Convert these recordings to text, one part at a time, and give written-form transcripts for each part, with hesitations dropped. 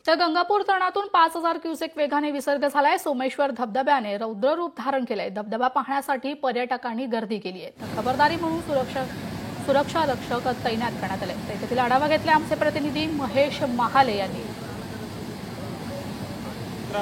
तर गंगापूर धरणातून 5,000 क्युसेक वेगाने विसर्ग झालाय। सोमेश्वर धबधब्याने रौद्र रूप धारण केलंय। धबधबा पाहण्यासाठी पर्यटकांनी गर्दी केली आहे। तर खबरदारी म्हणून सुरक्षा रक्षक तैनात करण्यात आले। त्यातील आढावा घेतला आमचे प्रतिनिधी महेश महाले यांनी।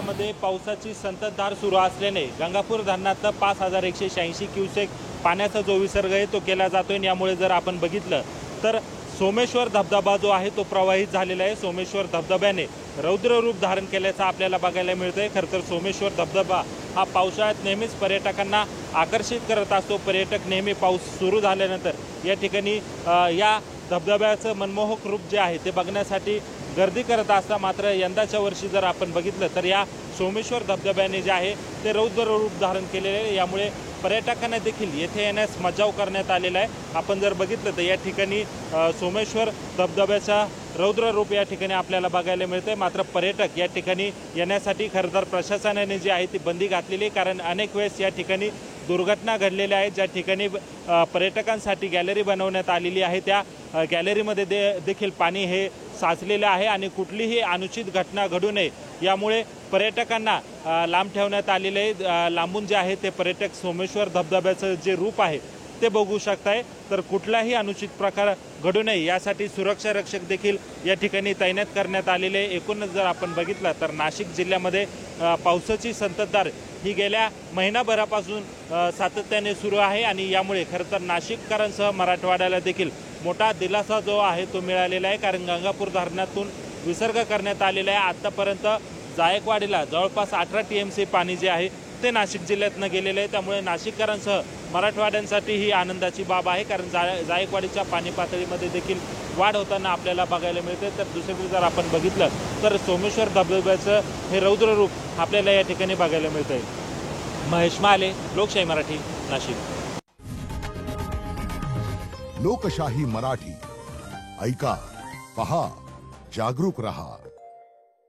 मध्ये पावसाची संततधार सुरू असल्याने गंगापूर धरणात 5,186 क्युसेक पाण्याचा जो विसर्ग आहे तो केला जातोय। यामुळे जर आपण बघितलं तर सोमेश्वर धबधबा जो आहे तो प्रवाहित झालेला आहे। सोमेश्वर धबधब्याने रौद्र रूप धारण केल्याचं आपल्याला बघायला मिळतंय। खरं तर सोमेश्वर धबधबा हा पावसाळ्यात नेहमीच पर्यटकांना आकर्षित करत असतो। पर्यटक नेहमी पाऊस सुरू झाल्यानंतर या ठिकाणी या धबधब्याचं मनमोहक रूप जे आहे ते बघण्यासाठी गर्दी करत असता। मात्र यंदाच्या वर्षी जर आपण बघितलं तर या सोमेश्वर धबधब्याने जे आहे ते रौद्र रूप धारण केलेले आहे। यामुळे पर्यटकांना देखील येथे येण्यास मज्जाव करण्यात आलेला आहे। आपण जर बघितलं तर या ठिकाणी सोमेश्वर धबधब्याचा रौद्र रूप या ठिकाणी आपल्याला बघायला मिळते। मात्र पर्यटक या ठिकाणी येण्यासाठी खरं तर प्रशासनाने जी आहे ती बंदी घातलेली आहे। कारण अनेक वेळेस या ठिकाणी दुर्घटना घडलेल्या आहेत। ज्या ठिकाणी पर्यटकांसाठी गॅलरी बनवण्यात आलेली आहे त्या गॅलरीमध्ये देखील पाणी हे साचलेलं आहे आणि कुठलीही अनुचित घटना घडू नये यामुळे पर्यटकांना लांब ठेवण्यात आलेले आहे। लांबून जे आहे ते पर्यटक सोमेश्वर धबधब्याचं जे रूप आहे ते बघू शकताय। तर कुठलाही अनुचित प्रकार घडू नये यासाठी सुरक्षा रक्षक देखील या ठिकाणी तैनात करण्यात आलेले आहे। एकूणच जर आपण बघितलं तर नाशिक जिल्ह्यामध्ये पावसाची संततधार ही गेल्या महिनाभरापासून सातत्याने सुरू आहे आणि यामुळे खरं तर नाशिककरांसह मराठवाड्याला देखील मोठा दिलासा जो आहे तो मिळालेला आहे। कारण गंगापूर धरणातून विसर्ग करण्यात आलेला आहे। आतापर्यंत जायकवाडीला जवळपास 18 TMC पाणी जे आहे ते नाशिक जिल्ह्यातनं गेलेलं आहे। त्यामुळे नाशिककरांसह मराठवाड्यांसाठी ही आनंदाची बाब आहे। कारण जायकवाडीच्या पाणी पातळीमध्ये देखील वाढ होताना आपल्याला बघायला मिळते। तर दुसरीकडे जर आपण बघितलं तर सोमेश्वर धबधब्याचं हे रौद्र रूप आपल्याला या ठिकाणी बघायला मिळतंय। महेश महाले, लोकशाही मराठी, नाशिक। लोकशाही मराठी ऐका, पहा, जागरूक रहा।